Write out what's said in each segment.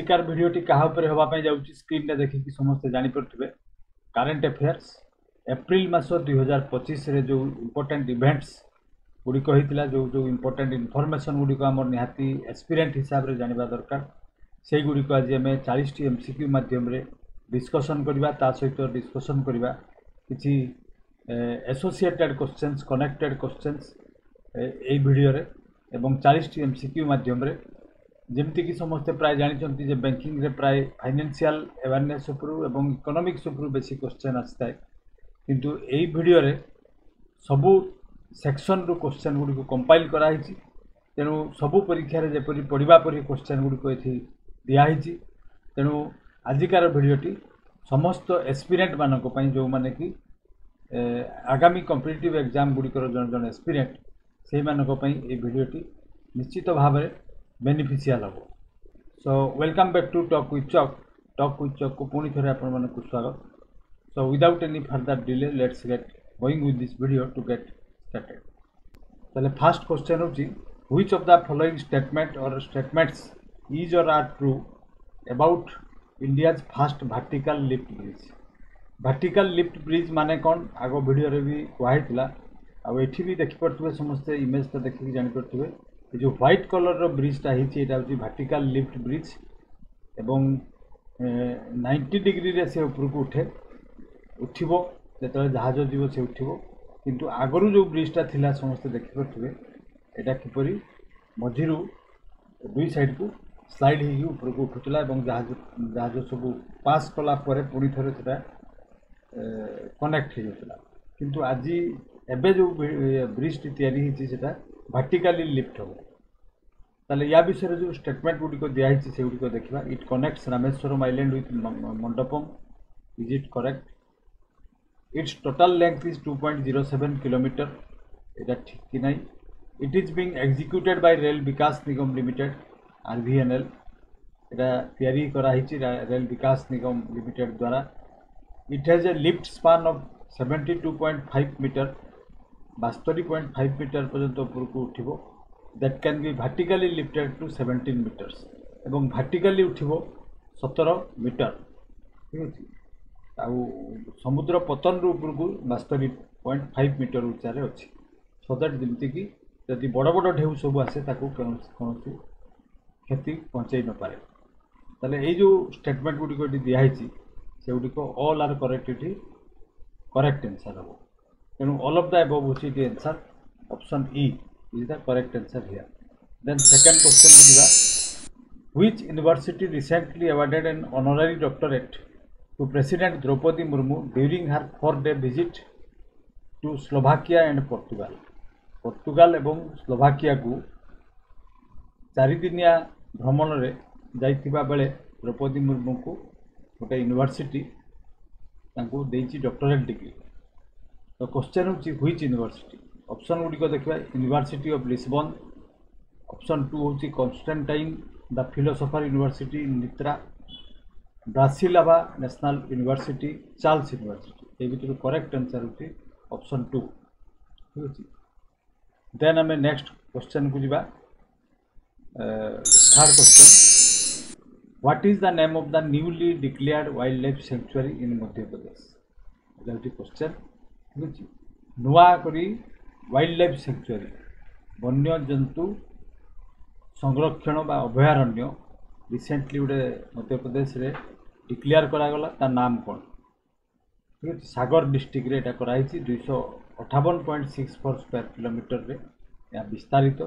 आजिकार भिडियोटी क्या जाऊँगी स्क्रीन रे देखिए समस्ते जापे करेन्ट अफेयर्स एप्रिल मास 2025 रे जो इम्पोर्टेंट इवेंट्स गुड़िक होता जो जो इम्पोर्टेंट इनफॉरमेशन गुड़िक आम निहाती एक्सपीरियंस हिसाब से जाना दरकार से गुड़िक आज आम 40 टी एमसीक्यू माध्यम डिस्कसन करवा सहित डिस्कसन करवा किसी एसोसिएटेड क्वेश्चंस कनेक्टेड क्वेश्चंस ए वीडियो रे एवं 40 टी एमसीक्यू माध्यम जमती कि समस्ते प्राय जानते जे बैंकिंग रे प्राय फाइनेंशियल अवेयरनेस एवं इकोनॉमिक्स बेसी क्वेश्चन आसता है किंतु एई वीडियो रे सबू सेक्शन रू क्वेश्चन गुडी को कंपाइल कराई तेणु सबू परीक्षा रे जेपरि पढ़िबा परि क्वेश्चन गुडी को एथि दिया हिची तेणु आजिकार वीडियोटी समस्त एस्पिरेंट मानक पई जो माने कि आगामी कॉम्पिटिटिव एग्जाम गुडी कर जन जन एस्पिरेंट से मानक पई ए वीडियोटी निश्चित भाव में बेनिफिशियल हम। So welcome back to talk with चक को पुणी थे आपण मानक स्वागत। So without any further delay let's get going with this video to get started. ताले फर्स्ट क्वेश्चन होची which of the following statement or statements is or are true about India's first vertical lift bridge. Vertical lift bridge माने कौन आगो video रे भी कहला आ एठी भी देखि पड़थबे समस्त इमेज तो देखि जानि पड़थबे जो व्हाइट कलर रो ब्रिजटा हिची वर्टिकल लिफ्ट ब्रिज एवं 90 डिग्री रे से ऊपर को उठिबो जेतले जहाज जीव से उठिबो किंतु आगरु जो ब्रिजटा थिला समस्त देखि पड़थबे एटा किपरि मझिरु दुई साइड को स्लाइड ही ऊपर को उठुतला एवं जहाज सब पास कला परे पुणी थरे सेटा कनेक्ट हो जाता किंतु आज एबे जो ब्रिज तैयारी हिची सेटा वर्टिकली लिफ्ट हो ताले या विषय जो स्टेटमेंट गुडिको दिया से गुडिको देखा it connects Rameswaram island with Mandapam is it correct its total length is 2.07 kilometre एटा ठीक कि नहीं it is being executed by Rail Vikas Nigam Limited RVNL एटा तैयारी करा हिची रेल विकास निगम लिमिटेड द्वारा it has a lift span of 72.5 metre 72.5 metre पर्यंत ऊपर को उठिबो that can be vertically lifted to 17 metres एवं वर्टिकली उठिबो 17 मीटर ठीक अछि आउ समुद्र पतन रू ऊपर को 72.5 मीटर उच्चार अछि सो दैट जेमति कि यदि बड़ बड़ ढेउ सब आसे ताको कोनोसी क्षति पहुंचाई न पारे ताले ए जो स्टेटमेंट गुडी को दिया हिची से गुडी को ऑल आर करेक्ट आंसर हो तेणु all of the above which is the answer option E is the correct answer here. Then second question बुझा which university recently awarded an honorary doctorate to President Draupadi Murmu during her 4-day visit to Slovakia and Portugal. Portugal एवं Slovakia को 4 दिनिया भ्रमण रे जाइथिबा बेले द्रौपदी मुर्मू को गोटे university तांको देइछि डॉक्टरेट डिग्री तो क्वेश्चन होची व्हिच यूनिवर्सिटी ऑप्शन गुडी को देखबा यूनिवर्सिटी ऑफ लिस्बन ऑप्शन 2 होची Constantine the philosopher university in Nitra Bratislava national university Charles university ए भितर करेक्ट आंसर होची ऑप्शन 2 ठीक अछि देन हमें नेक्स्ट क्वेश्चन को जिबा third question what is the name of the newly declared wildlife sanctuary in Madhya Pradesh एटा question नुआ करी वाइल्ड लाइफ सैंक्चुअरी वन्य जंतु संरक्षण बा अभयारण्य रिसेंटली गोटे मध्य प्रदेश रे डिक्लेयर करागला ता नाम कौन ठीक है सागर डिस्ट्रिक्ट रे एटा कराई 258.64 स्क्वायर किलोमीटर रे या विस्तारित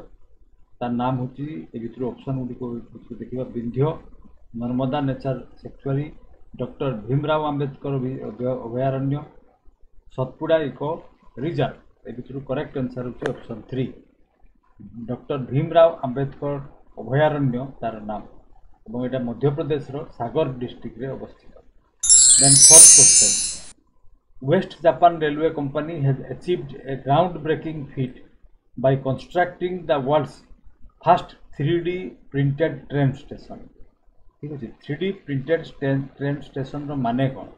ता नाम होची ए भितर ऑप्शन गुडी को देखिबा Vindhya Narmada nature sanctuary doctor Bhimrao Ambedkar अभयारण्य सतपुड़ा इको रिजर्व ए भितर करेक्ट आंसर होची ऑप्शन 3 डॉक्टर भीमराव अंबेडकर अभयारण्य तार नाम एवं एटा मध्य प्रदेश रो सागर डिस्ट्रिक्ट रे अवस्थित। Then fourth question West Japan Railway Company has achieved a ground breaking feat by constructing the world's first 3D printed train station ठीक अछि 3D प्रिंटेड ट्रेन स्टेशन रो माने कोन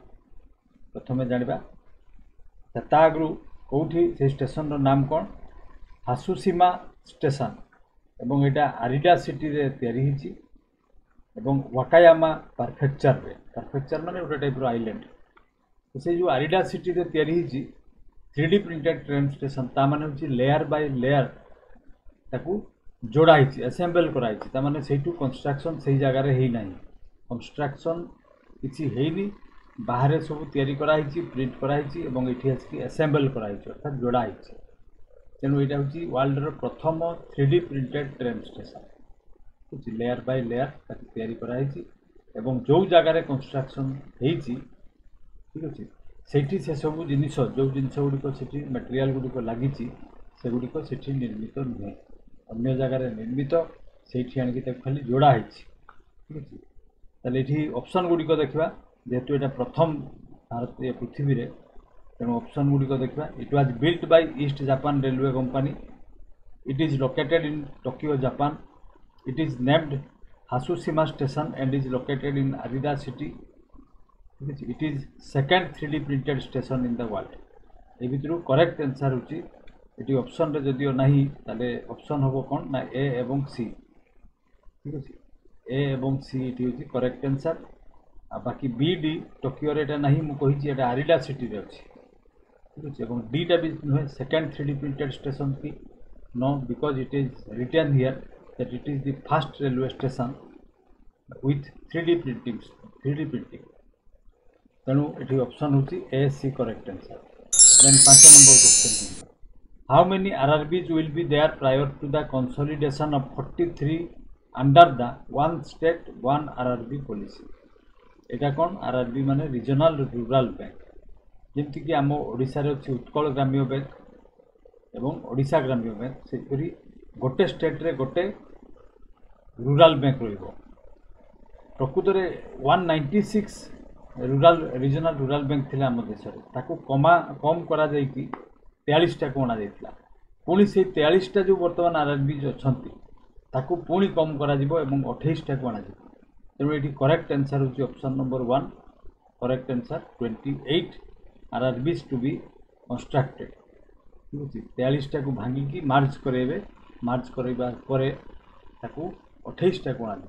प्रथमे जानिबा तागरु कौठी से स्टेशन रो नाम कौन हासुसीमा स्टेशन एवं एटा आरिडा सिटी रे तैयारी हिची एवं वाकायामा परफेक्चर माने गोटे टाइप आइलैंड तो से जो आरिडा सिटी रे तयारी हिची 3D प्रिंटेड ट्रेन स्टेशन ता माने होची लेयर बाय लेयर ताकू जोड़ा हिची असेंबल करा हिची ता माने सेटू कंस्ट्रक्शन सही जगह रे हेई नाही कंस्ट्रक्शन किछि हेइनी बाहर सब तयारी करा हिची प्रिंट करा हिची एवं एठी आसी असेंबल करा हिची अर्थात जोड़ा हिची तेणु यहाँ हूँ वर्ल्ड प्रथम 3D प्रिंटेड ट्रेन स्टेशन कुछ लेयर बाय लेयर तैयारी कराई एवं जो जगार कंस्ट्रक्शन होती ठीक अच्छे से सब जिन जो जिनस गुड़िक से मटेरियल गुड़िक लगी से गुड़िक से निर्मित नुहे अन्य जगार निर्मित से आणिक खाली जोड़ा ठीक अच्छे ताले ये ऑप्शन गुड़िक देखा जेहेतु यहाँ प्रथम भारत पृथ्वी रे तेणु ऑप्शन गुड़िक देखा it was built by East Japan Railway Company it is located in Tokyo Japan it is named Hatsushima station and is located in Arida city it is second 3D printed station in the world ए भितर correct answer होची ये option रे जदियो नाही ताले option होबो कोन ना ए एवं सी ठीक अछि ए एवं सी इट होची करेक्ट आंसर आ बाकी बी डी टोक्यो रे एटा नाही मु कहिची एटा आरिदा सिटी रे अछि ठीक अच्छे और डीटा भी नुहे सेकेंड 3D प्रिंटेड स्टेशन की no because it is written here that it is the first railway station with 3D printing तेणु ये ऑप्शन होची A C correct answer then 5 number question how many RRBs will be there prior to the consolidation of 43 under the one state one RRB policy एटा कौन RRB माने regional rural bank जमती कि आम ओडिशा रे अछि उत्कल ग्राम्य बैंक एवं ओडिशा ग्राम्य बैंक से गोटे स्टेट रे गोटे रूरल बैंक रहिबो प्रकृत रे 196 रूरल रीजनल रूरल बैंक थिला आम देश रे ताकू कम करा जाई कि 43 टा को अना जाइतला पुणी से 43 टा जो वर्तमान RRB जो अछंती ताकू पुणी कम करा जिवो एवं 28 टा को अना जिवो तेणु एठी करेक्ट आंसर होची option number 1 correct answer 28 RRBs to be constructed ठीक अच्छे 43 टा को भांगिकी मार्च करेबे मार्च करबा परे ताकू 28 टा को अना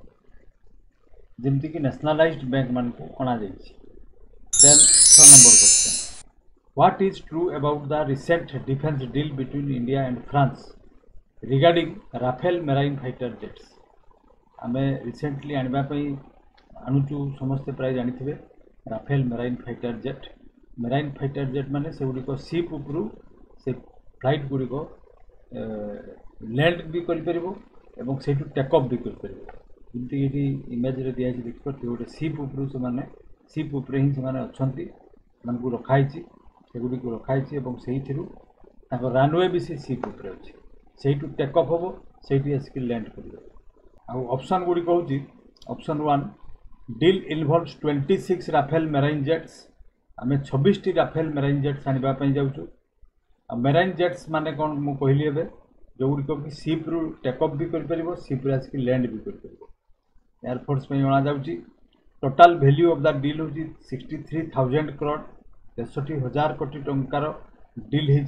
जमती कि नेशनलाइज्ड बैंक मान को अना जाइछि then 6 number question what is true about the recent defence deal between India and France regarding Rafale marine fighter jets आमे रिसेंटली आनिबा पई आणुचु समस्त प्राय जानिथिबे राफेल मेराइन फाइटर जेट माने से गुड़िक सीप उपरू से फ्लाइट गुड़िक लैंड भी करें से टेक अफ भी करमती ये इमेज रे दिखाई देखिए गोटे सीप उपरू से माने सीप उपरे ही से अच्छा रखाई से गुड़िक रखाई से रनवे भी से सीप उपरे अच्छे से टेक अफ हम से आसिक लैंड कर ऑप्शन गुड़िक हूँ option 1 deal involves 26 Rafale marine jets आम 26 टी राफेल मेराइन जेट्स आने जाऊँ मेराइन जेट्स माने कौन मु कहली एबे जो गुड़िक कि सीप रु टेक अफ भी कर सीप रे आसिक लैंड भी कर एयरफोर्स में अणा जाऊँगी total value of the deal हूँ 63,000 करोड़ 63,000 कोटी टंकार डील है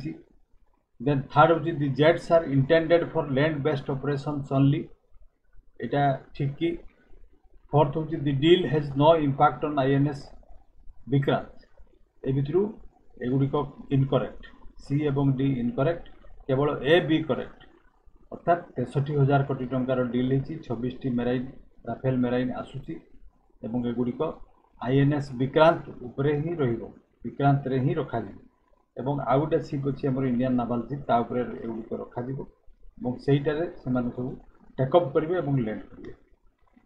देन थर्ड हूँ the jets are intended for land based operations only एटा ठीक की फोर्थ हूँ the deal has no impact on INS Vikrant ए भितर एगुड़िक इनकरेक्ट सी एवं डी इनकरेक्ट केवल ए बी करेक्ट अर्थात 63,000 कोटी टंकार डील है 26 टी मेराइन राफेल मेराइन आसूची एवं एगुड़िक INS विक्रांत उपरे ही रहिबो विक्रांत रे ही रखा जिवो एवं आउ गोटे शिप अच्छी आम इंडियन नावाल शिप ता उपरे एगुड़िक रखा जिवो एवं सेइटारे सेमाने सब टेकअप करेंगे और लैंड करेंगे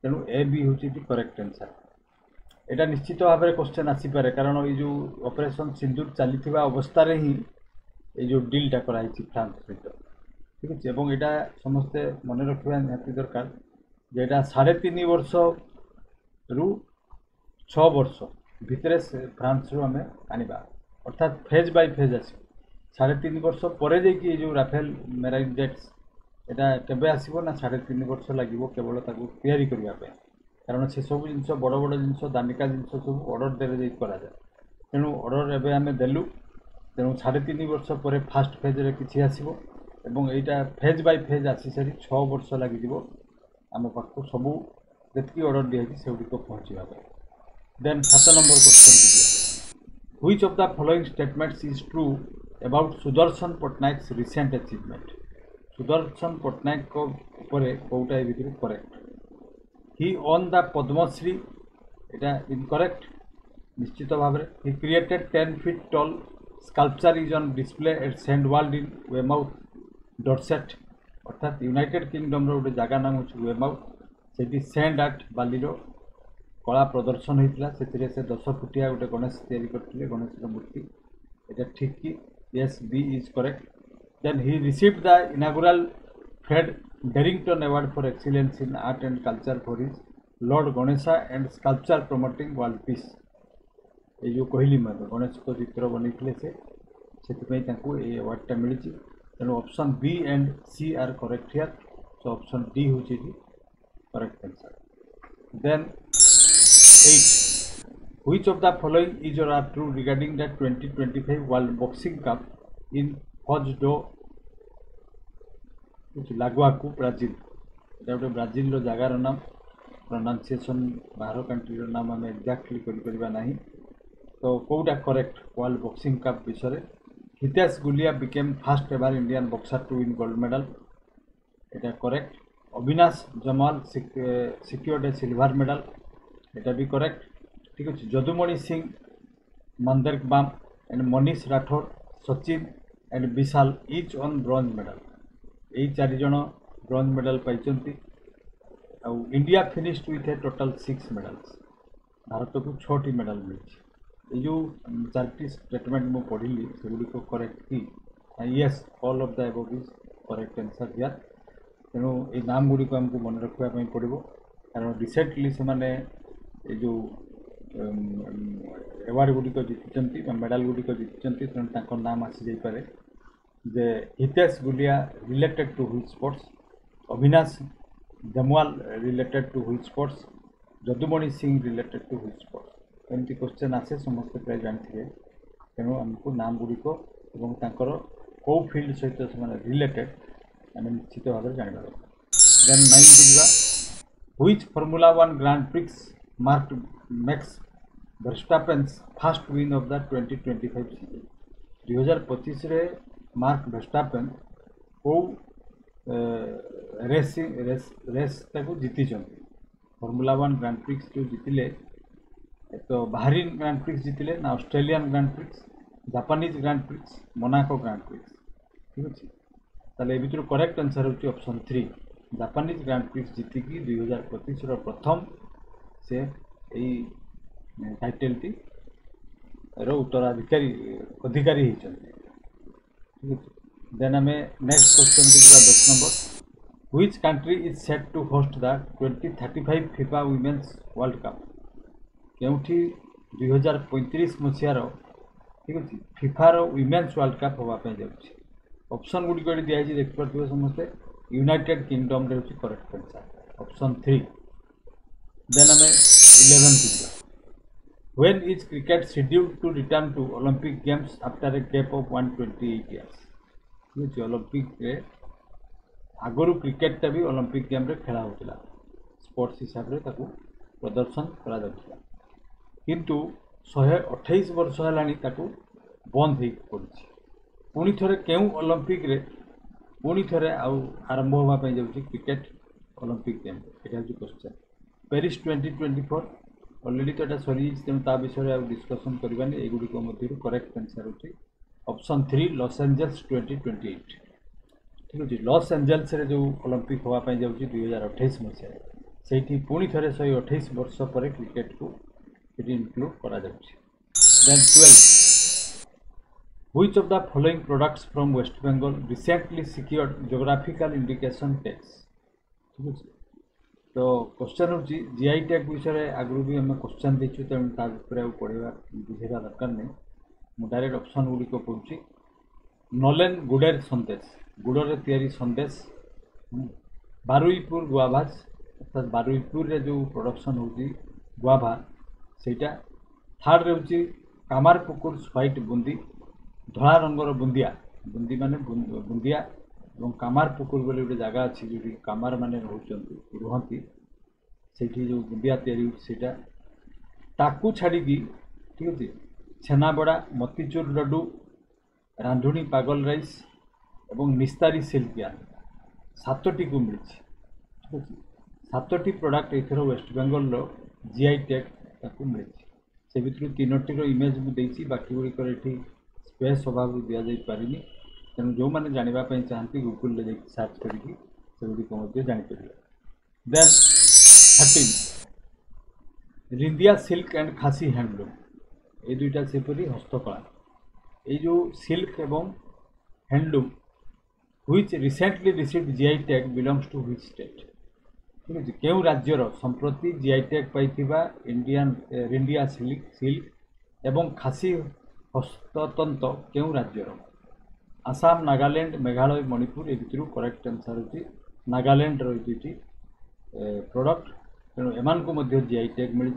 तेणु ए बी हूँ करेक्ट आंसर यहाँ निश्चित भाव में क्वेश्चन आसीपे कारण ये जो ऑपरेशन सिंदूर चली अवस्था ही ये जो डीलटा कराई फ्रांस सहित ठीक अच्छे और यहाँ समस्ते मन रखा निहाती दरकार जे यहाँ 3.5 वर्ष रु 6 वर्ष भितर फ्रांस रु आम आनिबा अर्थात फेज बाय फेज आस 3.5 वर्ष पर जाकि जो राफेल मेराइन जेट्स यहाँ केबे आसीबो ना 3.5 वर्ष लगे केवल तैयारी करने कारण से सब जिन बड़ बड़ जिन दामिका जिन सब ऑर्डर दे करा जाए तेणु ऑर्डर एवं आम देलु तेणु 3.5 वर्ष पर फास्ट फेज रे किछि आसीबो एवं एटा फेज बाय फेज आसी सारी 6 वर्ष लगे आम पाखु सबू ଯେତିକି ଅର୍ଡ଼ର ଦିଆଯାଇଛି ସେଗୁଡ଼ିକ ପହଞ୍ଚିବା ପାଇଁ। ଦେନ୍ 7 ନମ୍ବର କ୍ୱେଶ୍ଚନ୍ ଦିଆ, which of the following statements is true about Sudarshan Pattnaik recent achievement. Sudarshan Pattnaik उपरे कोटा भितर correct. He won the Padma Shri, एटा इनकरेक्ट निश्चित भाव में। He created 10 feet tall sculpture is on display at sand world in Weymouth Dorset, अर्थात United Kingdom रो जगह नाम हूँ वेमाउथ, से सेंट आर्ट बालीर कला प्रदर्शन होता से 10 फुटिया गोटे गणेश तैयारी करते, गणेश मूर्ति, एटा ठीक कि yes, B is correct. Then he received the inaugural Fred Darrington Award for Excellence in Art and Culture for his Lord Ganesha and Sculpture Promoting World Peace. ये जो कहली मैं गणेश को चित्र बनई से अवार्डटा मिली। तेणु option B and C are correct here, so option D हूँ correct answer. Then 8, which of the following is or are true regarding the 2025 World Boxing Cup in Foz do Lagoaku, Brazil। এটা ଗୋଟେ ବ୍ରାଜିଲର ଜାଗାର ନାମ, pronunciation ବାହାର कंट्रीର नाम आम exactly କରିପାରିବା ନାହିଁ। तो कोटा करेक्ट वर्ल्ड बॉक्सिंग कप विषय। Hitesh Gulia became first ever Indian boxer to win gold medal, एटा correct. Avinash Jamwal secured a silver medal, एटा भी करेक्ट। ठीक अच्छे। जदुमणि सिंह, मंदर बाम and Manish Rathore, Sachin and Vishal each won bronze medal, यही 4 जन ब्रोंज मेडल पाई। India finished with a total 6 medals, Bharat को 6टी मेडल मिली। ये जो 4टी स्टेटमेंट मुझे पढ़ी सेगुड़ी करेक्ट कि yes, all of the above is correct answer here. तेणु ये नाम गुड़ी को आमको मन रखापी पड़ो, कारण रिसेंटली से माने ये जो एवार्ड गुड़िक जीति मेडल गुड़िक जीति, तेणु नाम आसी जापे जे Hitesh Gulia related to which sports, Avinash Jamwal related to which sports, Jadumani Singh related to which sports. एमती क्वेश्चन आसे समस्ते प्राय जानते। तेणु आमको नाम गुड़िक कौ फील्ड सहित से रिलेटेड आम निश्चित भाव में जानवा। देन 9 को जा, which formula 1 grand prix marked Max Verstappen's first win of the 2025 season. 2025 रे मार्क वर्स्टापेन को रेस ताको जीति, फॉर्मूला 1 ग्रांड प्रिक्स जो जीतिले, तो बाहरीन ग्रांड प्रिक्स जीतिले ना, Australian grand prix, Japanese grand prix, Monaco grand prix. ठीक अच्छे। ताले भर करेक्ट आंसर होची ऑप्शन 3, जापानीज ग्रांड प्रिक्स जीतिकी 2025 प्रथम से यही टाइटल टी उत्तराधिकारी अधिकारी होती। ठीक है। देन आम नेक्स्ट क्वेश्चन को जा 10 number, which country is set to host the 2035 FIFA women's world cup. केउठी 2035 मसीहार, ठीक अच्छे, फिफार वुमेन्स वर्ल्ड कप होगापी जाऊँगी। ऑप्शन गुड़िक दिखाई देखिए समस्ते, यूनाइटेड किंगडम रे होची करेक्ट आंसर ऑप्शन 3। देन आम 11 को जा, when is cricket scheduled to return to Olympic Games after a gap of 128 years। ठीक है। ओलंपिक आगुरी क्रिकेटा भी ओलंपिक गेम रे खेला होता, स्पोर्ट्स हिसाब से प्रदर्शन करा जाउथिला, किंतु 128 वर्ष है बंद हो पड़ी। पुणी थे क्यों ओलंपिक रे पुणी थे आरंभ होगापी जाऊँगी क्रिकेट ओलंपिक गेम, यहाँ हूँ क्वेश्चन। पेरिस 2024 ऑलरेडी तो यहाँ सरी, तेणु ता विषय आ डिस्कसन करवानी। एगुड़ी मध्य करेक्ट आंसर होची ऑप्शन 3, लॉस एंजल्स 2028। ठीक अच्छे। लॉस एंजल्स रे जो ओलंपिक होगापी जाऊँगी 2028 मसीह, से पुणी थे 128 वर्ष पर क्रिकेट को इनक्लूड करा जाउछि। Then 12, which of the following products from West Bengal recently secured geographical indication tags. ठीक अच्छे। तो क्वेश्चन हूँ जीआई टैग विषय आगु भी आम क्वेश्चन देचु, तेणु पढ़ा बुझेगा दरकार नहीं। मुझे डायरेक्ट ऑप्शन गुड़िक पढ़ुची। नलेन गुड़ेर सन्देश, गुड़े तैयारी सन्देश, बारुईपुर गुआभाज, अर्थात बारुईपुर रे जो प्रोडक्शन होची गुआभा सेटा। थर्ड रे होची कामारपुकुर व्हाइट बुंदी, धला रंगर बुंदिया, बुंदी माने बुंदिया, और कामारपुकुर बोली गोटे जगह अच्छी जो कामार माने रुहती ସେଇଠି ଯେଉଁ ବୁନ୍ଦିଆ ତିଆରି ହେଉଛି ସେଇଟା ତାକୁ ଛାଡ଼ିକି ଠିକ୍ ଅଛି ଛେନାବଡ଼ା ମତିଚୁର ଲଡ଼ୁ ରାନ୍ଧୁଣୀ ପାଗଲ ରାଇସ୍ ଏବଂ ନିସ୍ତାରୀ ସିଲ୍କ ୟାର୍ନ 7ଟିକୁ ମିଳିଛି ଠିକ୍ ଅଛି 7ଟି ପ୍ରଡ଼କ୍ଟ ଏଥର ୱେଷ୍ଟବେଙ୍ଗଲର GI ଟ୍ୟାଗ୍ ତାକୁ ମିଳିଛି ସେ ଭିତରୁ 3ଟିର ଇମେଜ୍ ମୁଁ ଦେଇଛି ବାକି ଗୁଡ଼ିକର ଏଠି ସ୍ପେସ୍ ଅଭାବରୁ ଦିଆଯାଇପାରିନି ତେଣୁ ଯେଉଁମାନେ ଜାଣିବା ପାଇଁ ଚାହାନ୍ତି ଗୁଗୁଲରେ ଯାଇକି ସର୍ଚ୍ଚ କରିକି ସେଗୁଡ଼ିକ ମଧ୍ୟ ଜାଣିପାରିବେ then 13 Ryndia silk and Khasi handloom ये दुईटा सेपरी हस्तकला ये जो सिल्क एवं handloom which recently received GI tag belongs to which state ठीक है क्यों राज्यर संप्रति जीआई टैग पाइथिबा इंडियन रिंदिया सिल्क एवं खासी हस्ततंत्र क्यों राज्यर आसाम नागालैंड मेघालय मणिपुर ये भितर करेक्ट आंसर होची नागालैंड रो दुईटी प्रोडक्ट तेणु एमान को मध्य जीआई टैग मिली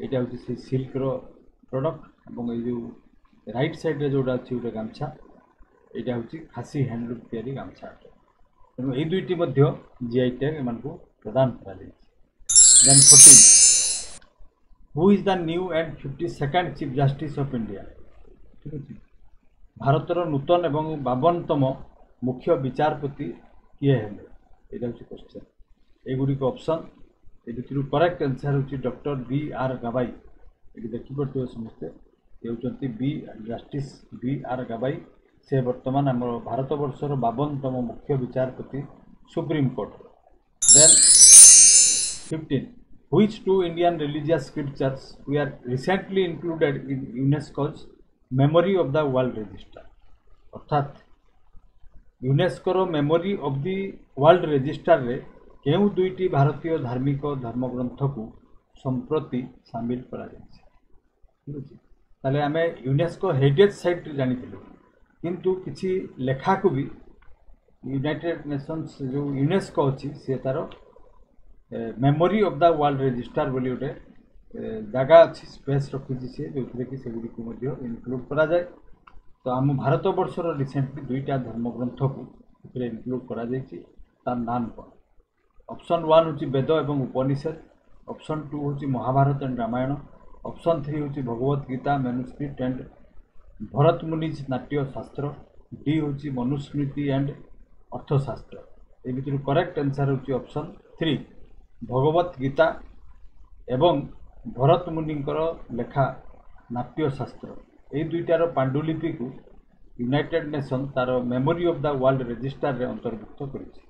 यहाँ हूँ से सिल्कर प्रोडक्ट और ये जो राइट साइड रे जोटा अच्छी गोटे गामछा यहाँ हूँ खासी हैंडलूम तैयारी गामछा अटे तेणु ये दुईटी जीआई टैग एमान को प्रदान करा then 14 who is the new and 52nd chief justice of India ठीक है भारतर नूतन एवं 52तम मुख्य विचारपति किए हेले यहाँ हूँ क्वेश्चन एगुड़ी ऑप्शन ये करेक्ट आंसर हूँ डॉक्टर BR गवाई ये देखिपे समस्ते ये होती जस्टिस BR गवाई से बर्तमान आम भारत वर्षर 52तम मुख्य विचारपति supreme court then 15 which two Indian religious scriptures were recently included in UNESCO's memory of the world register अर्थात यूनेस्कोर memory of the world register रे केउ दुईटी भारतीय धार्मिक धर्मग्रंथ को संप्रति सामिल करा ठीक है आम यूनेस्को हेरिटेज साइट जानी किंतु किसी लेखा को भी यूनाइटेड नेशंस जो यूनेस्को अच्छी से तार memory of the world register बोली गोटे जगह अच्छी स्पेस रखी सी जो कि सेगुड़ी इनक्लूड करा जाए तो आम भारत वर्षर रिसेंटली दुईटा धर्मग्रंथ को इनक्लूड करा तार नाम कौन ऑप्शन 1 हूँ वेद एवं उपनिषद ऑप्शन 2 हूँ महाभारत एंड रामायण ऑप्शन 3 हूँ Bhagavad Gita manuscript and Bharat Muni's Natya Shastra D हूँ मनुस्मृति एंड अर्थशास्त्र ये भर करेक्ट आंसर हूँ ऑप्शन 3 भगवत गीता एवं भरत मुनिंकर लेखा नाट्यशास्त्र ये दुईटार पांडुलिपि को यूनाइटेड नेशन तार memory of the world register रे अंतर्भुक्त करिछि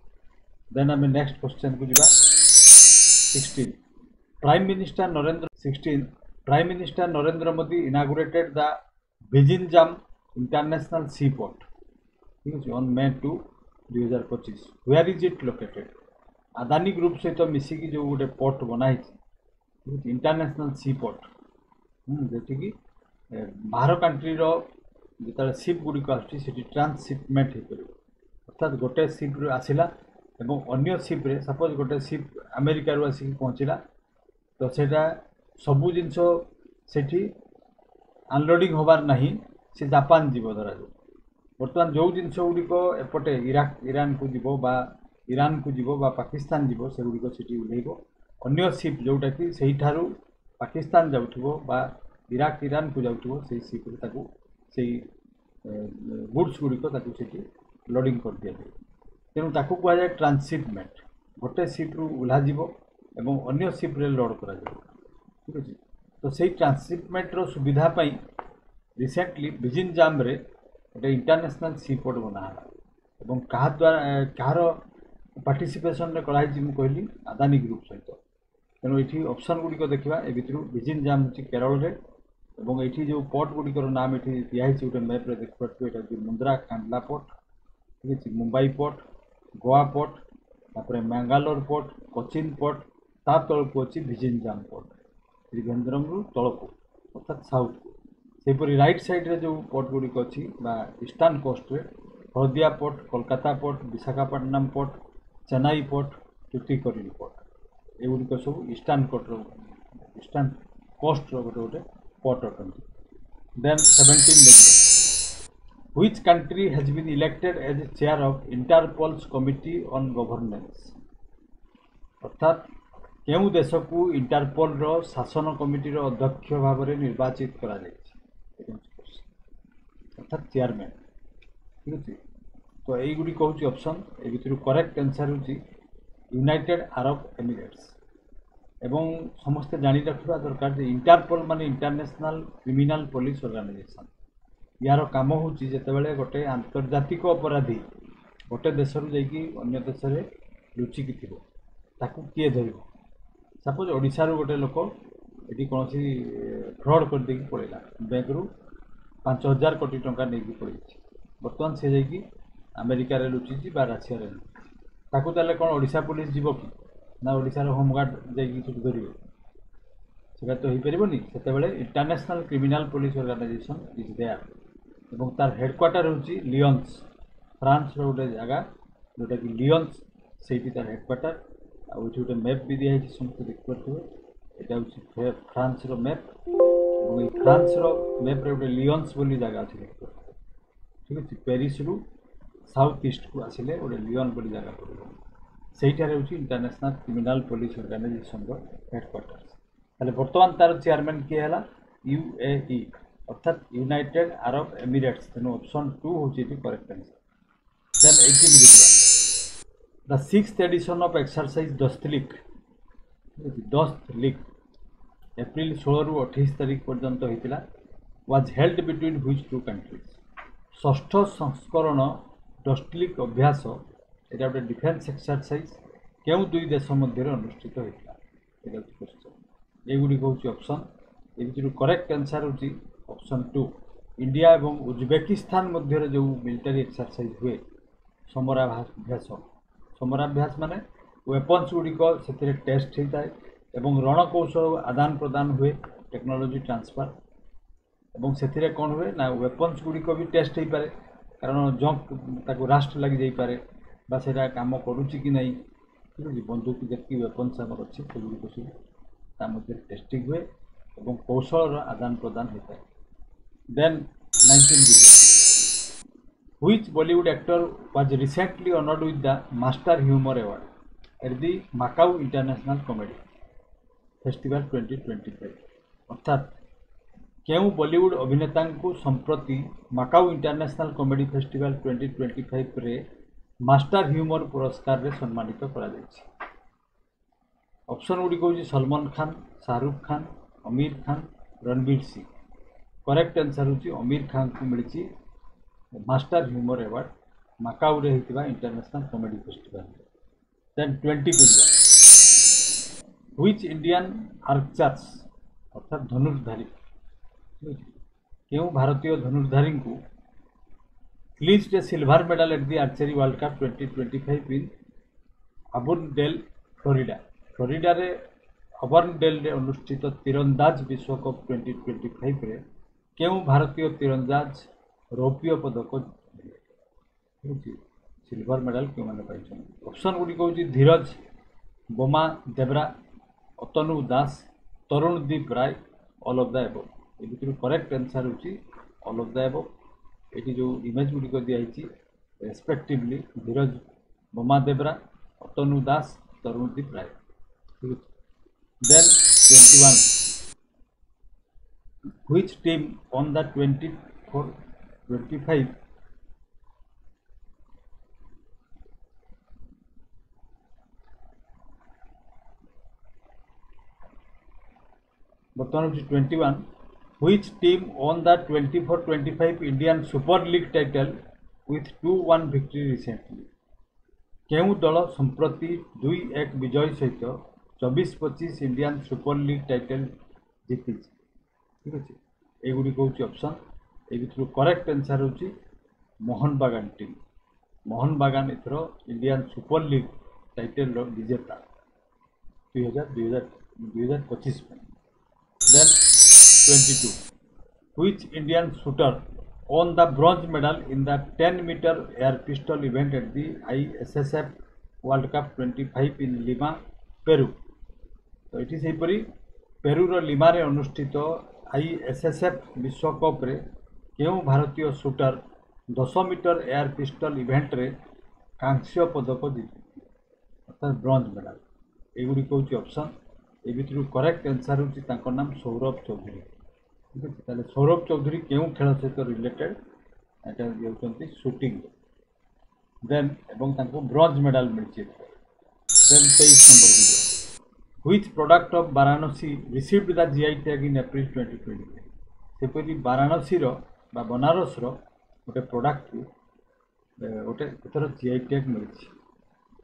देन आम नेक्स्ट क्वेश्चन को जीवा 16 prime minister Narendra Modi inaugurated the Vizhinjam international sea port ठीक है on May 2, 2025 where is it located Adani group सहित मिसिकी जो गोटे पोर्ट बनाई इंटरनेशनल सी पोर्ट जी बाहर कंट्री जो सिप गुड़िक आसी ट्रांसशिपमेंट हो पार अर्थात गोटे सिप आसला एवं अन्य सिप्रे सपोज गोटे सिप अमेरिका आसिक पहुँचला तो सेटा सबू जिनस सेठी अनलोडिंग होबार नहीं से जापान जीव धरा जाए बर्तमान जो जिनस गुड़िक एपटे ईरान को जीव बा ईरान को जीव बा पाकिस्तान जीव से गुड़िक सेठी उल्लेख अन्य सिप जोटा कि सही ठारू पाकिस्तान जाउथबो बा इराक ईरान को जाउथबो से सिप से गुड्स गुड़िक लोडिंग कर दिया जाए तेणु ताकू कह जाए ट्रांसशिपमेंट गोटे सिप्रु ओह्लाଯିव एवं अन्य सिप्रे लोड करा जाए ठीक अच्छे तो सही ट्रांसशिपमेंटर सुविधा पाई रिसेंटली भिजिनजाम रे गोटे इंटरनेशनल सी पोर्ट बनाला एवं कहा द्वारा कहार पार्टिसिपेशन रे कराई कहली अदानी ग्रुप सहित तेणु ये ऑप्शन गुड़िक देखा ए भर भिजिनजाम हूँ केरल रे एवं ये जो पोर्ट गुड़िकर नाम ये दिखाई गोटे मैप्रे देखिए ये मुंद्रा कांडला पोर्ट ठीक है मुंबई पोर्ट गोवा पोर्ट तापर मैंगालोर पोर्ट कोचिन पोर्ट ता तलक अच्छी भिजिनजाम पोर्ट त्रिवेंद्रम तलक अर्थात साउथ को सेपरी राइट साइड रे जो पोर्ट गुड़िक अच्छी ईस्टर्न कोस्ट रे Haldia port Kolkata port Visakhapatnam port Chennai port Tuticorin port एगुड़िक सब ईस्टर्न कोस्ट गोटे गोटे पोर्ट अटंती then 17 Which country has been elected as a chair of Interpol's Committee on Governance? अर्थात केउं देश को इंटरपोल रो शासन कमिटी रो अध्यक्ष भाव में निर्वाचित करा अर्थात चेयरमैन। ठीक अच्छे तो यही हूँ ऑप्शन ए भितर करेक्ट आंसर हूँ यूनाइटेड अरब एमिरेट्स। एवं समस्ते जानी रखा दरकार जे इंटरपोल माने इंटरनेशनल क्रिमिनल पुलिस ऑर्गेनाइजेशन यार काम हूँ जितेबाला गोटे आंतर्जातिक अपराधी गोटे देश रु अन्य देश में लुचिकी थी ताकू किए धर सपोज ओडिशा रू गोटे लोक ये कौन फ्रड कर देकी पड़ेगा बैंक रु 5,000 कोटी टंका नहीं पड़े बर्तमान से जाकि अमेरिका रे लुचिची बा राशिया रे ताकू ताले कौन ओडिशा पुलिस जीव कि ना ओडिशा रो होमगार्ड जाकि धरवे सेटा तो हो पारनी से international criminal police organisation is there एवं तार हेडक्वार्टर हूँ लियंस फ्रांस रो गोटे जगह जोटा कि लियंस से तार हेडक्वार्टर आउ गोटे मैप भी दिखाई समस्त देखिपे यहाँ हूँ फ्रांस रो मैप और फ्रांस रो मैप रे गोटे लियंस बोली जगह अच्छे देखिए। ठीक अच्छे पेरिस रु साउथ ईस्ट को आसिले गोटे लियन बोली जगह पड़ो से international criminal police organization headquarter. ताले बर्तमान तार चेयरमैन किए है यूएई अर्थात यूनाइटेड अरब एमिरेट्स तेणु ऑप्शन 2 हूँ correct answer. Then 18 the 6th edition of exercise Dustlik April 16 रु 28 तारीख पर्यंत होता was held between which two countries. षष्ठ संस्करण डस्टलिक अभ्यास यहाँ गोटे डिफेन्स एक्सरसाइज केउं दुई देश मध्य अनुष्ठित होता क्वेश्चन एगुड़ी हूँ ऑप्शन ये करेक्ट आंसर हूँ ऑप्शन 2 इंडिया एवं उज्बेकिस्तान मध्य जो मिलिटारी एक्सरसाइज हुए समराभ्यास माने वेपन्स गुड़िक से टेस्ट होता है एवं रणकौशल आदान प्रदान हुए टेक्नोलोजी ट्रांसफर एवं से कौन हुए ना वेपन्स गुड़िक भी टेस्ट हो पारे कारण जंक ताको रास्ट लगी जाई पारे बा सेटा काम करुच्ची कि नहीं। ठीक है बंदूक जी वेपन्स आमर अच्छे सेगुड़िक सब ता मध्य टेस्टिंग हुए एवं कौशल आदान प्रदान होता है। Then 19 which Bollywood actor was recently honoured with the master humour award at the Macau international comedy festival 2025 अर्थात केउं बॉलीवुड अभिनेता को संप्रति माकाऊ इंटरनेशनल कॉमेडी फेस्टिवल 2025 रे मास्टर ह्यूमर पुरस्कार रे सम्मानित करा जायछि। ऑप्शन गुड़ी हूँ सलमान खान शाहरुख खान आमिर खान रणवीर सिंह। करेक्ट आंसर हूँ आमिर खान को मिली मास्टर ह्यूमर अवार्ड माकाऊ रे होता international comedy festival. Then 20 which Indian archers अर्थात धनुर्धारी क्यों भारतीय धनुर्धारी को clinched a silver medal at the archery world cup 2025 in Auburndale Florida रे अबर्नडेल रे अनुष्ठित तीरंदाज विश्वकप 2025 रे क्यों भारतीय तीरंदाज रौप्य पदक सिल्वर मेडल क्यों मैंने पाई। ऑप्शन गुड़ी हूँ Dhiraj Bommadevara Atanu Das Tarundeep Rai all of the above. ये करेक्ट आंसर हूँ ऑल ऑफ द एबव। ये जो इमेज गुड़िक दिखाई respectively Dhiraj Bommadevara Atanu Das Tarundeep Rai. Then 21 which team won the 24-25 बर्तमान 21 which team won the 24-25 Indian super league title with 2-1 victory recently केउं दल संप्रति 2-1 विजय सहित 24-25 इंडियन सुपर लीग टाइटल जीति। ठीक अच्छे एगुड़ी हूँ ऑप्शन ये करेक्ट आंसर हूँ मोहन बागान टीम। मोहन बागान एथर इंडियन सुपर लीग टाइटल विजेता 2025 में। Then 22 which Indian shooter won the bronze medal in the 10-meter air pistol event at the ISSF World Cup 25 in Lima, Peru। तो ये से पेरू लिमा रे अनुष्ठित ISSF विश्वकप रे केउं भारतीय shooter 10 metre air pistol event रे कांस्य पदक जीति अर्थात ब्रोंज मेडल। एगुड़ी हूँ ऑप्शन ए भितर करेक्ट आंसर हूँ नाम सौरभ चौधरी। ठीक अच्छे ताले सौरभ चौधरी क्यों खेल सहित रिलेटेड एटा होती शूटिंग देन एवं ब्रोंज मेडल मिली। देन 23 नंबर को which product of Varanasi received the GI tag in April 2020 सेपरी वाराणसी बा बनारस गोटे प्रोडक्ट को गोटे एथर जीआई टैग मिली।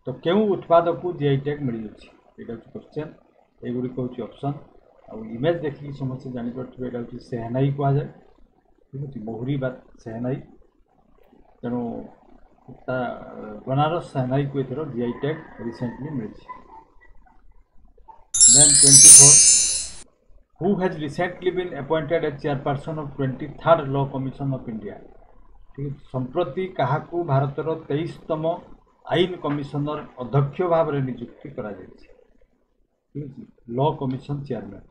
तो क्यों उत्पाद को जीआई टैग मिल जाए क्वेश्चन एगुड़ी हूँ ऑप्शन आउ इमेज देखिए समस्त जापर यहाँ हूँ सेहनाई कह जाए। ठीक अच्छे मोहरी बा सेहनाई तेणु बनारस सेहनाई को एथर जीआई टैग रिसेंटली मिली। Then 24 who has recently been appointed as chairperson of 23rd law commission of India. ठीक है संप्रति क्या भारतर 23तम आईन कमिशनर अध्यक्ष भाव में नियुक्ति करा जायछि। ठीक है लॉ कमिशन चेयरमैन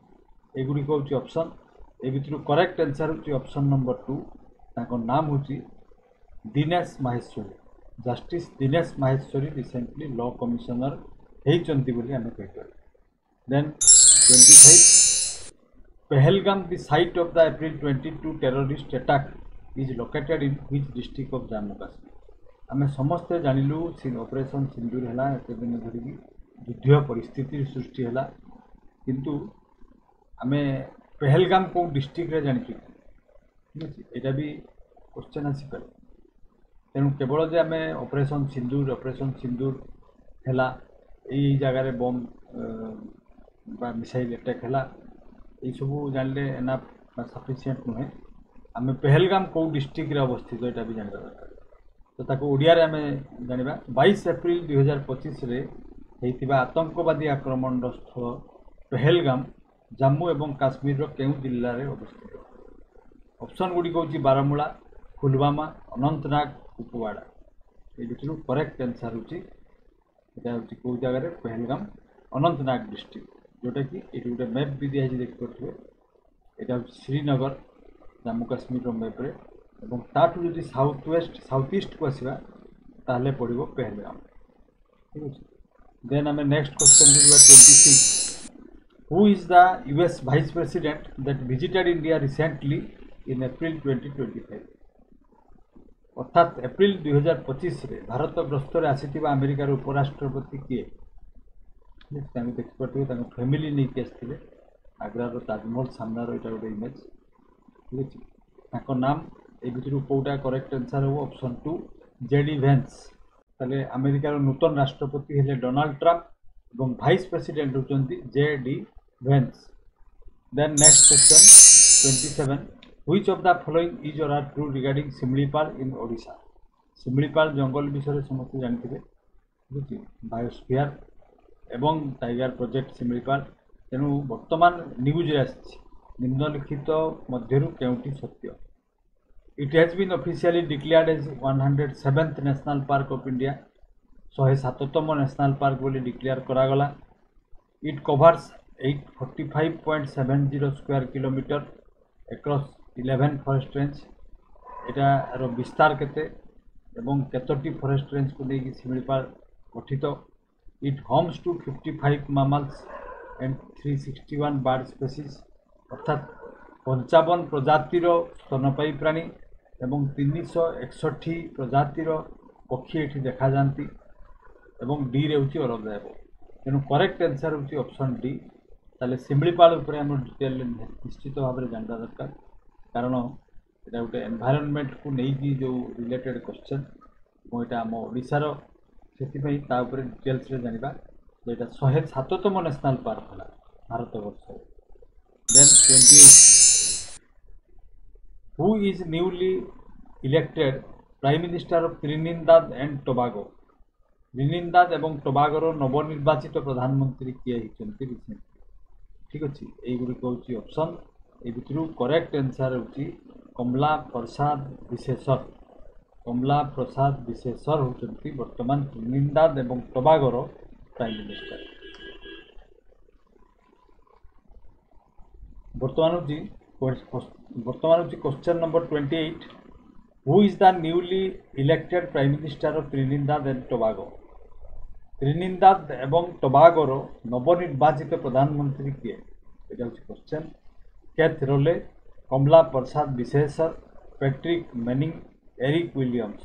एगुड़ी हूँ ऑप्शन ए भितर करेक्ट आंसर हूँ ऑप्शन नंबर 2 ताको नाम हूँ Dinesh Maheshwari. Justice Dinesh Maheshwari recently law commissioner होती बोली आम कहीपर। Then 25 Pahalgam the site of the April 22 terrorist attack is located in which district of Jammu Kashmir. आम समस्ते जानिलु ऑपरेशन सिंदूर है एत दिन धरिकी युद्ध परिस्थिति सृष्टि है किंतु आम पहलगाम कौ डिस्ट्रिक्ट रे जानी। ठीक अच्छे यहाँ भी क्वेश्चन आसीपारे तेणु केवल जे आम ऑपरेशन सिंदूर है यही जगार बम मिसाइल अटैक है ये सब जानले एनाफ सफिशिएंट नुहे आम पहलगाम कौ डिस्ट्रिक्ट रे अवस्थित यहाँ भी जानवा दरकार। तो ताको ओडिया रे आम जानिबा 22 एप्रिल 2025 रे हेतिबा आतंकवादी आक्रमण स्थल पहलगाम जम्मू एवं काश्मीर केउं जिल्ला रे अवस्थित। ऑप्शन गुडी हूँ बारामूला पुलवामा अनंतनाग कुपवाड़ा ये भितर करेक्ट आंसर हूँ कौ जगार पहलगाम अनंतनाग डिस्ट्रिक्ट जोटा कि ये गोटे मैप भी दिखाई देखिपे यहाँ श्रीनगर जम्मू काश्मीर मैप्रे और ताठू जो साउथ ईस्ट को आसवा ताहले पड़ो पहलगाम। ठीक अच्छे देन आम नेक्स्ट क्वेश्चन को 26 who is the US vice president that visited India recently in April 2025। अर्थात एप्रिल 2025 रे भारत गस्तर आसीथिबा अमेरिकार उपराष्ट्रपति किए देखिपे फैमिली नहीं आसते आग्रार ताजमहल सामनार यहाँ गोटे इमेज। ठीक अच्छे नाम ए भितर कौटा करेक्ट आंसर हो ऑप्शन 2 जेडी वेंस। ताले अमेरिकार नूतन राष्ट्रपति हेले डोनाल्ड ट्रम्प और वाइस प्रेसिडेंट होती JD Vance. Then next question 27 which of the following is or are true regarding Similipal in Odisha. Similipal जंगल विषय समस्त जानते ठीक बायोस्फीयर एवं टाइगर प्रोजेक्ट शिमलीपाल तेणु वर्तमान न्यूज निम्नलिखित मध्यरु केउंटी सत्य। It has been officially declared as 107th national park of India 107तम नेशनल पार्क बोली डिक्लेयर करागला। It covers 845.70 square kilometre across 11 forest range. एटार विस्तार केते एवं केतोटी फॉरेस्ट रेंज को लेकिन शिमलीपाल गठित। It homes to 55 mammals and 361 bird species अर्थात 55 प्रजातिर स्तनपायी प्राणी एवं 361 प्रजातिर पक्षी ये देखा जाती एवं डी रे हूँ अरबदायक। तेणु करेक्ट आंसर हूँ ऑप्शन डी। ताले शिमलीपाल आम डिटेल निश्चित भाव में जानवा दरकार कारण यहाँ गोटे एनवायरनमेंट को लेकिन जो रिलेटेड क्वेश्चन और यहाँ आम ओडिशार से डिटेल्स जाना जो यहाँ 107तम नेशनल पार्क है भारत वर्ष। Then 28 who is newly elected prime minister of Trinidad and Tobago. Trinidad एवं टोबागोर नवनिर्वाचित प्रधानमंत्री किए होती रिसेंटली। ठीक अच्छे यहीगुड़िक हूँ ऑप्शन ए भितर करेक्ट आंसर हूँ कमला प्रसाद विशेषर। कमला प्रसाद विशेषर होती वर्तमान त्रिनिदाद एवं टोबागोर प्राइम मिनिस्टर। वर्तमान हूँ question number 28 who is the newly elected prime minister of Trinidad and Tobago. Trinidad ଏବଂ ଟୋବାଗୋର ନବନିର୍ବାଚିତ ପ୍ରଧାନମନ୍ତ୍ରୀ କିଏ? ଏଇଟା ହେଉଛି କ୍ୱେଶ୍ଚନ୍। କେଥ୍ ରୋଲେ, କମଲା ପ୍ରସାଦ ବିଶେଷର, ପ୍ୟାଟ୍ରିକ୍ ମେନିଂ, ଏରିକ୍ ୱିଲିୟମ୍ସ।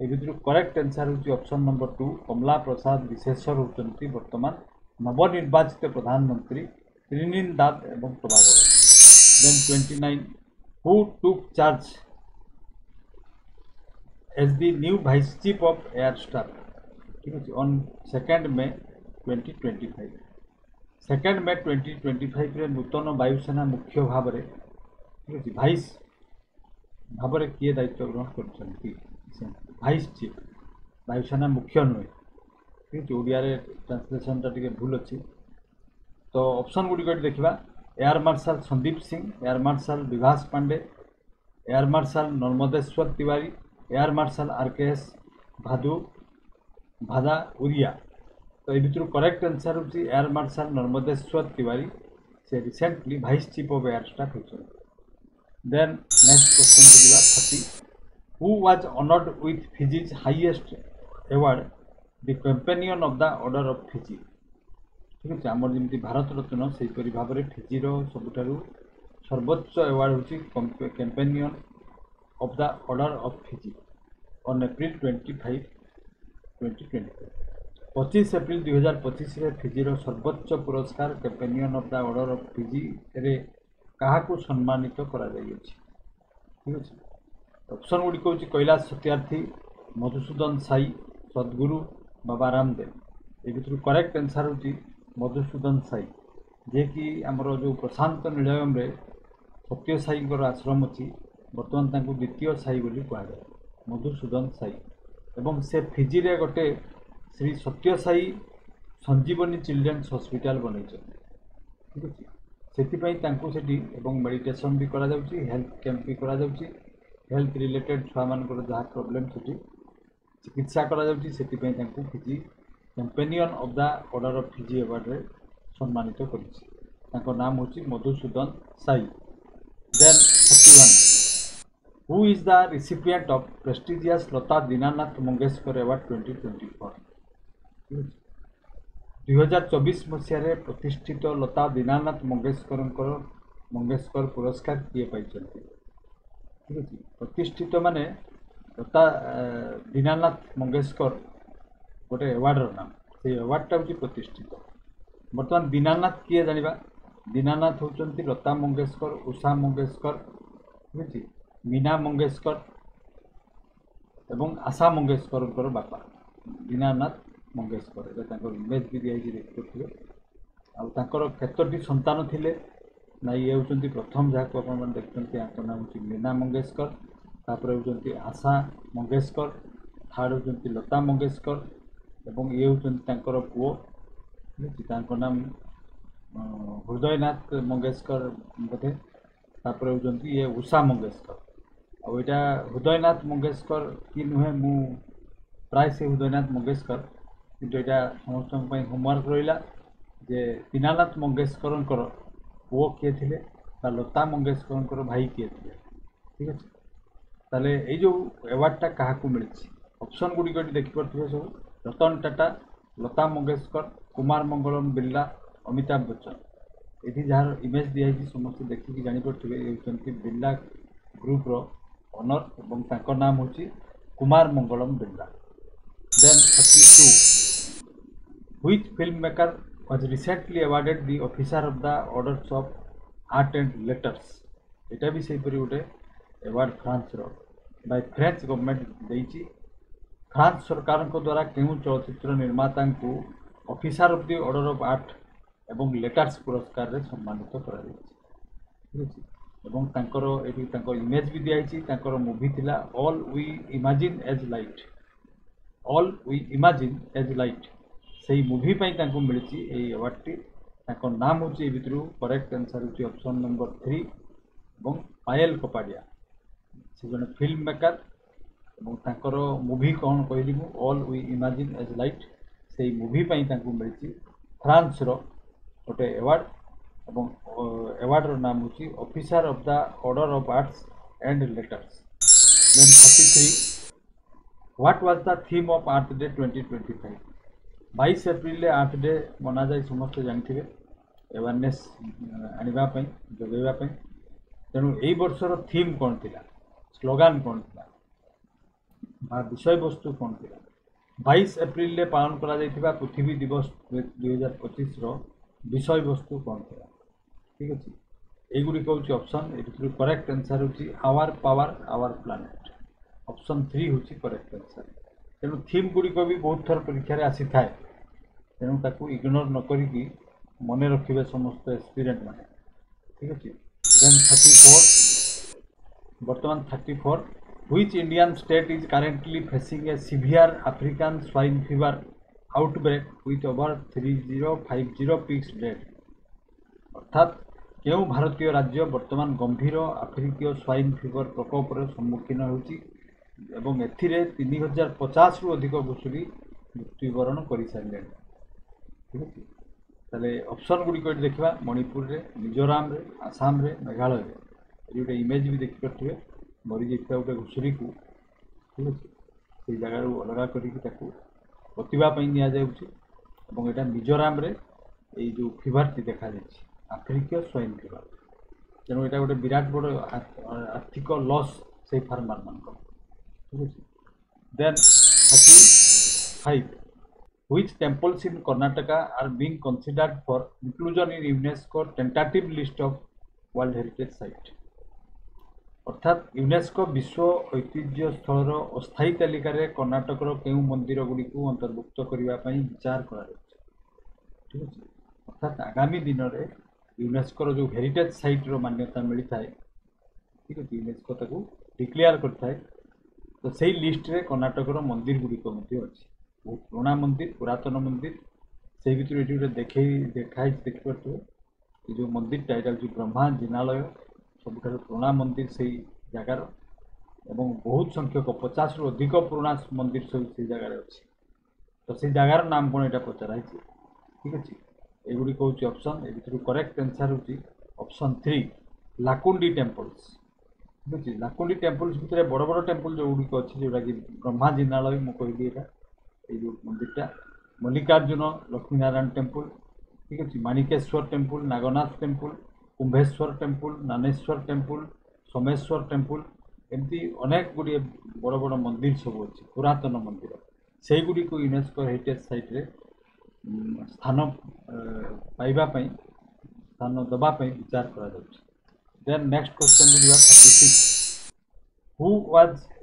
ଏ ଭିତରୁ କରେକ୍ଟ ଆନ୍ସର ହେଉଛି ଅପସନ୍ ନମ୍ବର 2 କମଲା ପ୍ରସାଦ ବିଶେଷର ହେଉଛନ୍ତି ବର୍ତ୍ତମାନ ନବନିର୍ବାଚିତ ପ୍ରଧାନମନ୍ତ୍ରୀ ତ୍ରିନିଦାଦ ଏବଂ ଟୋବାଗୋର। ଦେନ୍ 29 ହୁ ଟୁକ୍ charge as the new vice chief of Air Staff, ठीक है, on 2nd May 2025। 2nd May 2025 रे नूतन वायुसेना मुख्य भाव में, ठीक है, भाइस भाव में किए दायित्व ग्रहण कर भाइस चीफ, वायुसेना मुख्य नुहे, ठीक है। ओडिया रे ट्रांसलेशन टी भूल अच्छी। तो ऑप्शन गुड़िक देखा air marshal Sandeep Singh, air marshal Vibhas Pande, air marshal Narmadeshwar Tiwari, air marshal RKS Bhadauria. तो ये करेक्ट आंसर होची एयर मार्शल नर्मदेश्वर तिवारी, से recently vice chief of air staff होती। देन नेक्स्ट क्वेश्चन बुझा 30 who was honoured with Fiji's highest award the companion of the order of Fiji, ठीक है। आम जमी भारत रत्न से भाव में फिजीर सबुठारु सर्वोच्च अवार्ड होची companion of the order of Fiji on April 25, 2025। 25 April 2025 रे फिजीर सर्वोच्च पुरस्कार companion of the order of Fiji रे काहाकू सम्मानित करा जाई अछि, ठीक अछि। ऑप्शन गुड़िक होची कैलाश सत्यार्थी, मधुसूदन साई, सद्गुरु, बाबा रामदेव। ए भितर करेक्ट आंसर होची मधुसूदन साई, जे कि आमर जो प्रशांत निलयम रे सत्य साई आश्रम अच्छी, बर्तमान तांको द्वितीय साई बोली कहा जाए, मधुसूदन साई। एवं से फिजी रे गोटे श्री सत्य साई संजीवनी चिल्ड्रेन्स हॉस्पिटल बन, ठीक अच्छे। से मेडिटेशन भी करा जाउची, हेल्थ कैंप भी करा जाउची, हेल्थ रिलेटेड छुआ मानकर जहाँ प्रॉब्लम से चिकित्सा करा जाउची, सेतिपई तांको Fiji companion of the order of Fiji award रे सम्मानित करिछि। तांको नाम होची Madhusudan Sai. Then 31 who is the recipient of prestigious Lata Dinanath Mangeshkar award 2024, 2024 मसीह प्रतिष्ठित लता दीनानाथ मंगेशकर पुरस्कार किए पाई, ठीक है। प्रतिष्ठित माने लता दीनानाथ मंगेशकर गोटे अवार्डर नाम, से अवार्डटा हूँ प्रतिष्ठित। बर्तमान दीनानाथ किए जाना, दीनानाथ होती लता मंगेशकर, उषा मंगेशकर, ठीक है, मीना मंगेशकर एवं आशा मंगेशकर बापा दीनानाथ मंगेशकर। ये इमेज भी दिखाई देखिए आर केतोटी संतान थिले ना, ये होती प्रथम जहाँ को आप देखते हैं नाम हूँ मीना मंगेशकर, तापर होती आशा मंगेशकर, थर्ड होती लता मंगेशकर एवं ये होती पुओ, नाम हृदयनाथ मंगेशकर बोधे, तापर होती ये उषा मंगेशकर। आ यहाँ हृदयनाथ मंगेशकर कि नुहे मु प्राय से हृदयनाथ मंगेशकर, किंतु यहाँ समस्त होमवर्क रहा जे दीनानाथ मंगेशकर पुओ किए थे, लता मंगेशकर भाई किए थे, ठीक है। ताले ये जो अवार्डटा क्या मिली, ऑप्शन गुड़िक देखिपे सब रतन टाटा, लता मंगेशकर, कुमार मंगलम बिरला, अमिताभ बच्चन। ये जार इमेज दिखाई समस्त देखिए जापे ये बिरला ग्रुप्र ऑनर एवं तांकर नाम होची Kumar Mangalam Birla. Then 32 which film maker was recently awarded the officer of the orders of art and letters. यहाँ भी से गोटे award France by French government देती। फ्रांस सरकार द्वारा क्यों चलचित्र निर्माता को officer of the order of art एवं लेटर्स पुरस्कार रे सम्मानित करा जायछि, ठीक अछि। एवं तांकर एठी तांकर इमेज भी दिखाई, तांकर मूवी थिला all we imagine as light, all we imagine as light, से मूवी पई तांको मिलछि ए अवार्ड टी। तांकर नाम होछि ए भितरु करेक्ट आंसर होछि ऑप्शन नंबर 3 एवं पायल कपाडिया, से जने फिल्म मेकर एवं तांकर मूवी कौन कहली मु all we imagine as light, से मूवी पई तांको मिलछि फ्रांस रो गोटे अवार्ड एवं अवार्डर नाम होची officer of the order of arts and letters. Then 33 what was the theme of earth day 2025, 22 April earth day मना जाए समस्ते जानते अवेयरनेस आने जगेवा तेणु यही वर्षर थीम कौन थी स्लोगान कौन थी विषय वस्तु कौन थी 22 एप्रिल पालन करा पृथ्वी दिवस 2025 विषय वस्तु कौन थी ठीक अच्छे युड़िक हूँ ऑप्शन ये करेक्ट आंसर हूँ our power our planet option 3 हूँ करेक्ट आंसर तेणु थीम गुड़िक भी बहुत थर परीक्षा आसी थाए तेणु ताकू इग्नोर न करी मन रखिए समस्त एस्पिरेंट मैंने ठीक अच्छे देन 34 बर्तमान 34 which Indian state is currently facing a severe African swine fever outbreak with over 3050 pigs dead अर्थात केउ भारतीय राज्य वर्तमान गंभीर आफ्रिकीय स्वाइन फीवर प्रकोप सम्मुखीन होती एवं एथिरे 3050 रु अधिक घुषुरी मृत्युवरण कर सारे ठीक अच्छे ताले ऑप्शन गुड़िक देखा मणिपुर रे मिजोराम रे आसाम रे मेघालय रे गोटे इमेज भी देखिपे मरी जाता गोटे घुषुरी को ठीक अच्छे से जगार अलग करवाई निजा मिजोराम रे जो फीवर देखा आफ्रिकीय स्वाइन फीवर तेणु यहाँ गोटे विराट बड़ आर्थिक लॉस से फार्मर मान ठीक अच्छे then 35 which temples in Karnataka are being considered for inclusion in UNESCO tentative list of World Heritage Site अर्थात यूनेस्को विश्व ऐतिह्य स्थल अस्थायी तालिकार कर्णाटकर के मंदिर गुड़ी को अंतर्भुक्त करने विचार कर ठीक अच्छे अर्थात आगामी दिन में यूनेस्कोर जो हेरिटेज साइट मान्यता मिलता है ठीक अच्छे यूनेस्को डिक्लेयर करता तो सही लिस्ट रे कर्णाटकर मंदिर गुड़िक अच्छी बहुत पुराना मंदिर पुरातन मंदिर से भर ये गोटे देखाई देखिपे जो मंदिरटा यहाँ हूँ ब्रह्मा जिनालय सबुठ पुराना मंदिर से जगार एवं बहुत संख्यक 50 रु अधिक पुराना मंदिर सब से जगार अच्छी तो से जगार नाम कौन यहाँ पचराई ठीक अच्छे युड़िक हूँ ऑप्शन ये करेक्ट आंसर हूँ ऑप्शन 3 लाकुंडी टेम्पल्स ठीक अच्छे लाकुंडी टेम्पल्स भितर बड़ बड़ टेम्पल जो गुड़िक अच्छे जोटा कि ब्रह्मा जिनालय मुझे यहाँ ये मंदिरटा मल्लिकार्जुन लक्ष्मीनारायण टेम्पल ठीक अच्छे Manikeshwar temple Nagnath temple Kumbheshwar temple Naneshwar temple Someshwar temple एमती अनेक गुड़िए बड़ बड़ मंदिर सब अच्छे पुरातन मंदिर से गुड़ी को यूनेस्को हेरिटेज साइट रे स्थान पाइबापी स्थान दबापी विचार करा देन नेक्स्ट क्वेश्चन बुझा 36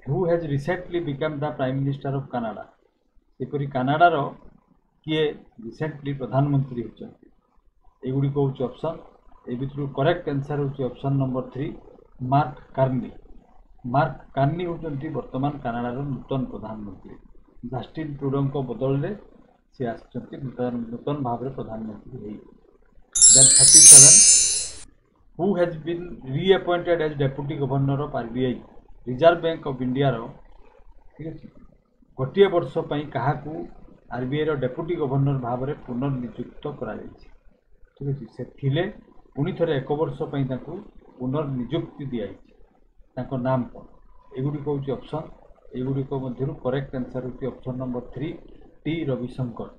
who has recently become the prime minister of Canada सेपरी कनाडार किए रिसेंटली प्रधानमंत्री होती युड़िक हूँ ऑप्शन ए भर करेक्ट आंसर हूँ ऑप्शन नंबर 3 मार्क कार्नी होती वर्तमान कनाडार नूतन प्रधानमंत्री जस्टिन ट्रूडो बदल में सी नूतन भाव में प्रधानमंत्री then 37 who has been reappointed as deputy governor of RBI reserve bank of India ठीक है गोटे वर्ष क्या आरबीआई डेप्यूटी गवर्नर भाव में पुनर्नियुक्त कर ठीक अच्छे से थिले पुणी थे एक वर्ष पुनर्नियुक्ति दिखाई नाम कौन युड़िक हूँ ऑप्शन युड़िक मध्य करेक्ट आंसर हूँ ऑप्शन नंबर 3 टी रविशंकर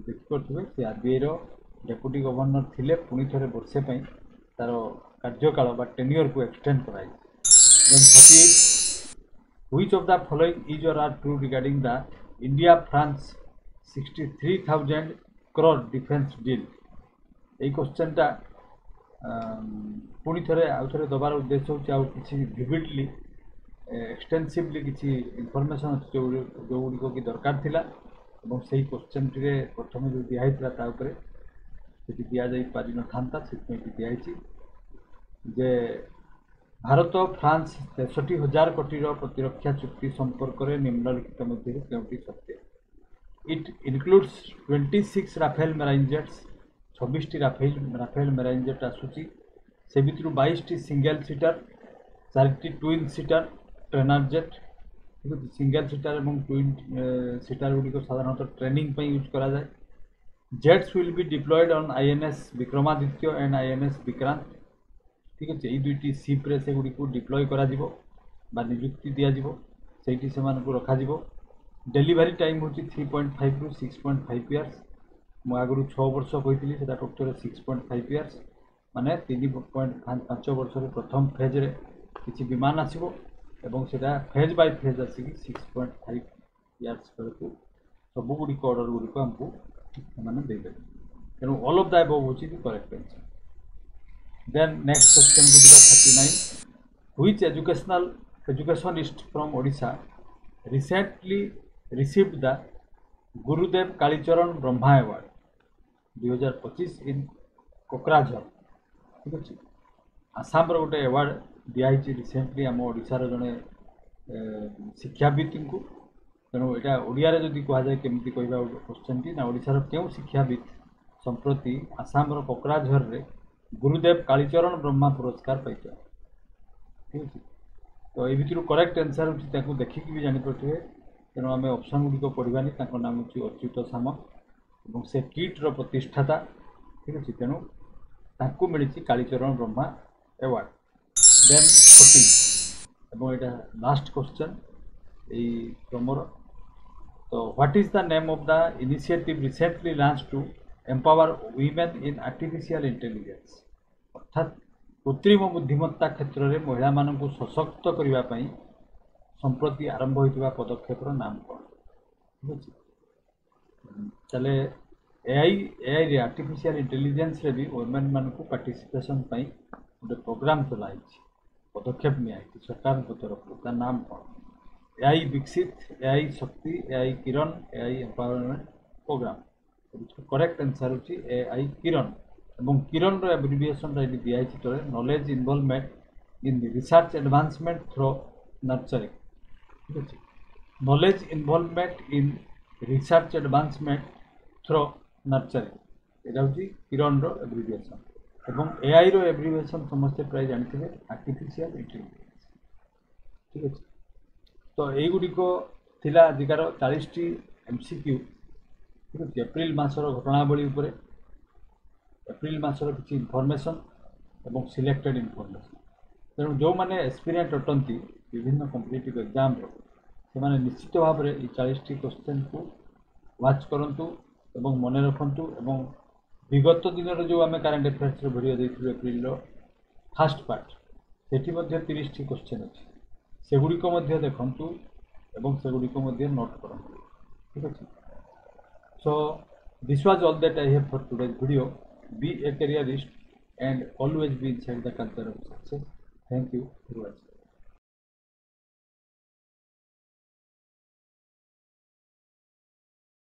देखिपे से आरबीआई डेप्यूटी गवर्नर थिले पुणी थे वर्षे तार कार्यकाल टेन्योर को एक्सटेंड कराई then 38 Which of the following is or are true regarding the India-France 63,000 crore defense deal? ये क्वेश्चन टा पुणी थे आउ थे दबार उद्देश्य हूँ कि विविडली एक्सटेंसिवली किसी इनफॉरमेशन अच्छे जो गुड़िक कि दरकार थिला से क्वेश्चन टी प्रथम जो दिखाई दि जाई पारि न था से दिखाई जे भारत फ्रांस 63,000 कोटी प्रतिरक्षा चुक्ति संपर्क में निम्नलिखित मध्य क्योंकि सत्य it includes 26 Rafale marine jets 26 Rafale marine jet आसूची से भर 22 single seater 4 twin seater trainer jet single seater और ट्विन सीटर गुड़िक साधारणतः ट्रेनिंग यूज कराए jets will be deployed on INS Vikramaditya and INS Vikrant ठीक अच्छे ये दुईटी सीप्रे से गुड़ी को डिप्लॉय करा नियुक्ति दिज्व से रखा डेलीवरी टाइम हूँ 3.5 रु 6.5 इयर्स मु आगु 6 वर्ष कही से टोटल 6.5 इयर्स माने 3.5 वर्ष प्रथम फेज रे किसी विमान आसो एवं सेटा phase by phase Ashik 6.5 years बेलू सबुगुड़िक अर्डर गुड़िक आमको मैंने देदेवे तेणु ऑल ऑफ द अबव हूँ correct answer. Then next question को जीवा 39 which educationist from Odisha recently received the Gurudev Kalicharan Brahma award 2025 in Kokrajhar ठीक अच्छे आसाम गोटे अवार्ड दिखाई रिसेंटली आम ओडिशार जड़े शिक्षाविद को तेणु यहाँ ओडिया जदि कहुए केमती कहवा क्वेश्चन टी ना ओडिशार क्यों शिक्षाविद संप्रति आसाम कोकराझर रे गुरुदेव कालीचरण ब्रह्मा पुरस्कार पाई ठीक अच्छे तो ये भितर करेक्ट आंसर हो देखिकी भी जापे तेणु आम ऑप्शन गुड़िक पढ़ानी नाम हूँ अच्युत सामंत और से किट्र प्रतिष्ठाता ठीक अच्छे तेणु ताकू मिली कालीचरण ब्रह्मा अवार्ड। देन 40 एवं यहाँ लास्ट क्वेश्चन यही क्रमर तो what is the name of the initiative recently launch to empower women in artificial intelligence अर्थात कृत्रिम बुद्धिमत्ता क्षेत्र में महिला मान सशक्त करने संप्रति आरंभ होता पदक्षेप नाम कौन ठीक अच्छे चले एआई आर्टिफिशियल इंटेलिजेंस रे भी वुमेन मान को पार्टिसिपेशन गोटे प्रोग्राम चलाई पदक्षेप नियाई सरकार तरफ नाम कौन एआई विकसित एआई शक्ति AI Kiran AI empowerment programme correct answer होची एआई किरण एवं किरण रो एब्रिविएशन रे दिया तले knowledge involvement in research advancement through nurturing ठीक अच्छे knowledge involvement in research advancement through nurturing यहाँ हूँ किरण रो एब्रिविएशन एवं एआई रो एब्रिविएशन समस्ते प्राय जानते आर्टिफिशियल इंटेलिजेंस ठीक अच्छे तो युड़िक थिला आजिकार 40 टी एमसीक्यू ठीक अच्छे एप्रिल मासर घटनावली एप्रिल मासर किसी इनफॉरमेशन एवं सिलेक्टेड इनफॉरमेशन तेणु जो मैंने एक्सपीरियंस अटंती विभिन्न कॉम्पिटिटिव एग्जाम से निश्चित भाव में 40 टी क्वेश्चन को वाच करंतु एवं मन रखंतु एवं विगत दिन जो आम करेन्ट अफेयर्स वीडियो देथिलु एप्रिल फर्स्ट पार्ट सेठी 30 टी क्वेश्चन अच्छे सेगुड़िक देखंतु एवं सेगुड़िक नोट करंतु ठीक अच्छे so this was all that I have for today's video be a careerist and always be inside the culture of success. Thank you for watching.